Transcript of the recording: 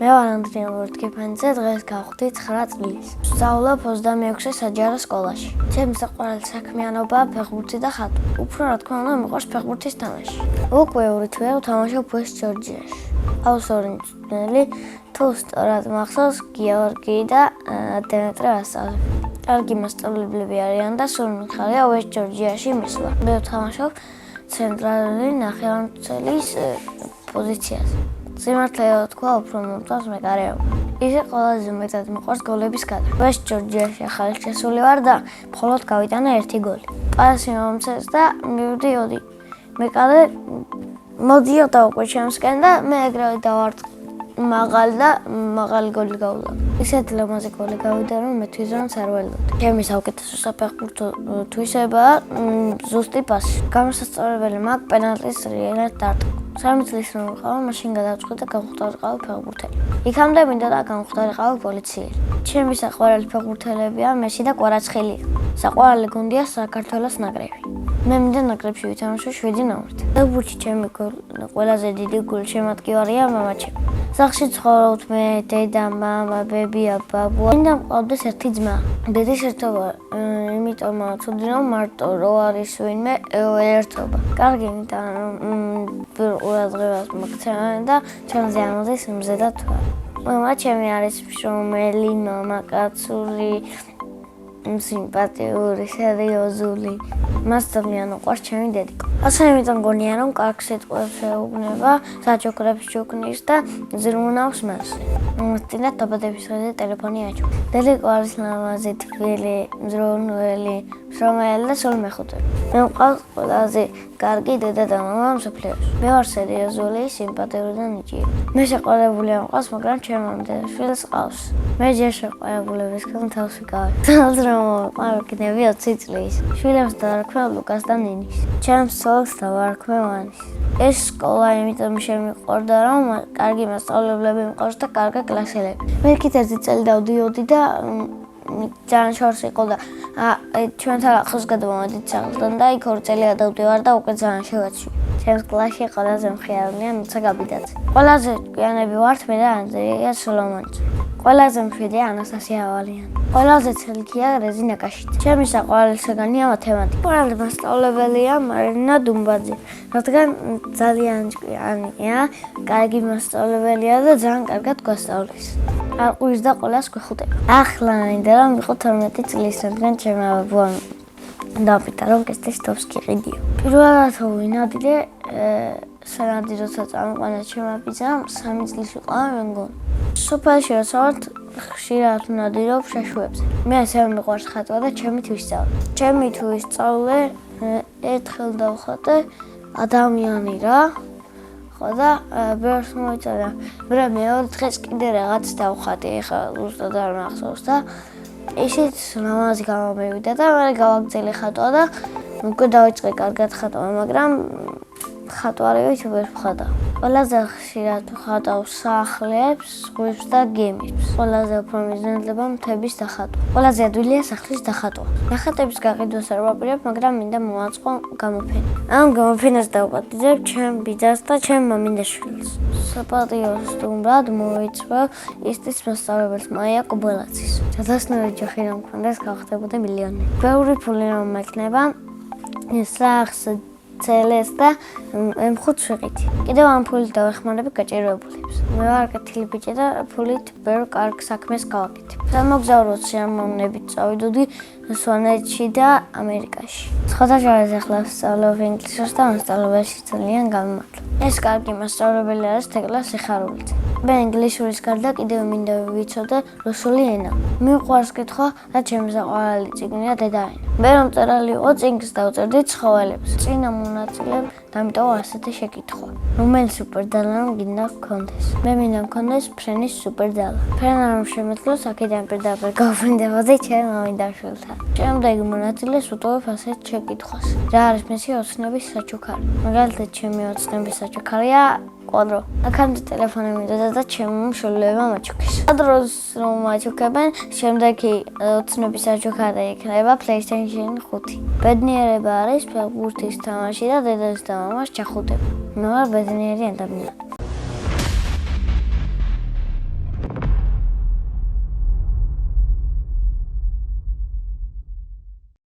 მე ვარ ანდრია ლორთქიფანიძე, დღეს გავხდით 9 წლის. ვსწავლობ 26 საჯარო სკოლაში. ჩემი საყვარელი საქმიანობაა ფეხბურთი და ხატვა. უფრო რა თქმა უნდა მიყვარს ფეხბურთის თამაში. უკვე 2 თვეა ვთამაშობ უესტ ჯორჯიაში. ყავს 2 მწვრთნელი, თუ სწორად მახსოვს, გიორგი და დემეტრე ვასწავლებ. კარგი მასწავლებლები არიან და სულ მიხარია უესტ ჯორჯიაში მისვლა. მე ვთამაშობ ცენტრალური ნახევარმცველის პოზიციაზე. სიმართლეა თქვა, უფრო მომწონს მეკარეობა. ისე ყველაზე მეტად მიყვარს გოლების გადაღება. უესტ ჯორჯიაში ახალი შესული ვარ და მხოლოდ გავიტანა 1 გოლი. პასი მომწეს და მივდიოდი. მეკარე მოდიოდა უკვე ჩემსკენ და მე ეგრევე დავარტყი. მაღალი გოლი გავუდა. ისეთი ლამაზი გოლი გავიდა, რომ მე თვითონაც არ ველოდე. ჩემი საუკეთესო საფეხბურთო თვისებაა ზუსტი პასი. გამოსასწორებელი მაგ პენალტის რეალად დარტყა. 3 წლის რომ ვიყავ, მაშინ გადავწყვიტე და გამختارიყავ ფეხბურთელი. იქამდე მინდა და გამختارიყავ პოლიციელი. ჩემი საყვარელი ფეხბურთელებია მესი და კვარაცხელია. საყვარელი გუნდია საქართველოს ნაკრები. მე მინდა ნაკრებში ვითამაშო 7 ნომრით. ფეხბურთში ჩემი ყველაზე დიდი გულშემატკივარია მამაჩემი. სახლში ცხოვრობთ მე, დედა, მამა, ბებია, ბაბუა. მინდა მყავდეს 1 ძმა. დედის ერთობა, იმიტომ ცუდი რომ მარტო რო არის ვინმე ერთობა. კარგი მინდა ყურადღებას მოგცემენ და ჩემზე ამოდის მზე და თვალი. მამა ჩემი არის მშრომელი, მამაკაცური, სიმპათიური, სერიოზული. მას ძალიან უყვარს ჩემი დედიკო. ასე იმიტომ გონია რომ კარგ სიტყვებს ეუბნება, საჩუქრებს ჩუქნის და ზრუნავს მას. მოვსწინეთ დაბადების დღეზე ტელეფონი აჩუქ. დედიკო არის ლამაზი, თბილი, მზრუნველი, მშრომელი და სულ მეხუთე. მე მყავს ყველაზე კარგი დედა და მამა მსოფლიოში. მე ვარ სერიოზული, სიმპათიური და ნიჭიერი. მე შეყვარებული არ მყავს, მაგრამ ჩემ დედაშვილს ყავს. მე ჯერ შეყვარებულებისგან თავს ვიკავებ. თავს რომ მოვიყვარგნები 20 წლის. შვილებს დავარქვე ლუკას და ნინის. ჩემს ცოლს დავარქვე ვანის. ეს სკოლა იმიტომ შემიყვარდა, რომ კარგი მასწავლებლები მყავს და კარგი კლასელები. მე კიდევ 1 წელი დავდიოდი და ძალიან შორს იყო და ჩვენთან ახლოს გადავამოდით სახლთან და იქ 2 წელი გადავდივარ და უკვე ძალიან შევაჩვი. ჩემს კლასში ყველაზე მხიარულია ნუცა გაბიდაძე. ყველაზე ჭკვიანები ვართ მე და ანდრია სოლომონიძე. ყველაზე მშვიდია ანასტასია ავალიანი. ყველაზე ცელქია რეზინა კაშიძე. ჩემი საყვარელი საგანია მათემატიკა. საყვარელი მასწავლებელია მარინა დუმბაძე. რადგან ძალიან ჭკვიანია, კარგი მასწავლებელია და ძალიან კარგად გვასწავლის. არ ყურს და ყველას გვეხუტება. ახლა მინდა რომ ვიყო 12 წლის, რადგან ჩემი ბაბუამ დაპირდა რომ კესტის თავს გიყიდიო. პირველად ვინადიდე სანადი როცა წამიყვანა ჩემმა ბიძამ 3 წლის ვიყავ მე მგონი. სოფელში როცა ვართ ხშირად ვნადირობ შაშუებზე. მე ასევე მიყვარს ხატვა და ჩემი თუ ვისწავლე. ჩემი თუ ვისწავლე ერთხელ დავხატე ადამიანი რა. ხო და ბევრს მოიწოდა. მაგრამ მეორე დღეს კიდე რაღაც დავხატე, ეხლა ზუსტად არ მახსოვს და ისიც ლამაზი გამომივიდა და მე გავაგზავნე ხატვა და უკვე დავიწყე კარგად ხატვა, მაგრამ ხატვარივით ვერ ვხატავ. ყველაზე ხშირად ვხატავ სახლებს, ზღვებს და გემებს. ყველაზე უფრო მიზნელდება მთების დახატვა. ყველაზე ადვილია სახლის დახატვა. ნახატების გაყიდვას არ ვაპირებ, მაგრამ მინდა მოვაწყო გამოფენა. ამ გამოფენას დავპატიძებ ჩემ ბიძას და ჩემ მამინდაშვილს. საპატიო სტუმრად მოიწვევ ისტის მასწავლებელს მაია კუბელაძის. ჯადოსნური ჯოხი რომ მქონდეს გავხდებოდი მილიონერი. ბევრი ფული რომ მექნება სახს ცელეს და M5 შეყიდი. კიდევ ამ ფულით დავეხმარები გაჭირვებულებს. მე ვარ კეთილი ბიჭი და ფულით ბევრ კარგ საქმეს გავაკეთებ. სამოგზაურო სიამოვნებით წავიდოდი სვანეთში და ამერიკაში. სხვადასხვა ახლა ვსწავლობ ინგლისურს და მასწავლებელში ძალიან გამიმართლა. ეს კარგი მასწავლებელი არის თეკლას სიხარულიძე. მე ინგლისურის გარდა კიდევ მინდა ვიცოდე რუსული ენა. მიყვარს კითხვა და ჩემი საყვარელი წიგნია დედაენა. მე რომ მწერალი ვიყო, წიგნს დავწერდი ცხოველებს. წინა მონაწილემ დამიტოვა ასეთი შეკითხვა. რომელი სუპერძალა გინდა გქონდეს? მე მინდა მქონდეს ფრენის სუპერძალა. ფრენა რომ შემეძლოს, აქედან პირდაპირ გავფრინდებოდი ჩემ მამინდაშვილთან. შემდეგი მონაწილეს ვუტოვებ ასეთ შეკითხვას. რა არის მისი ოცნების საჩუქარი? მაგალითად, ჩემი ოცნების საჩუქარია კვადრო. აქამდე ტელეფონი მინდოდა და ჩემმა მშობლებმა მაჩუქეს. კვადროს რომ მაჩუქებენ, შემდეგი ოცნების საჩუქარი იქნება PlayStation 5. ბედნიერება არის ფეხბურთის თამაში და დედას და მამას ჩახუტება. მე ვარ ბედნიერი ადამიანი.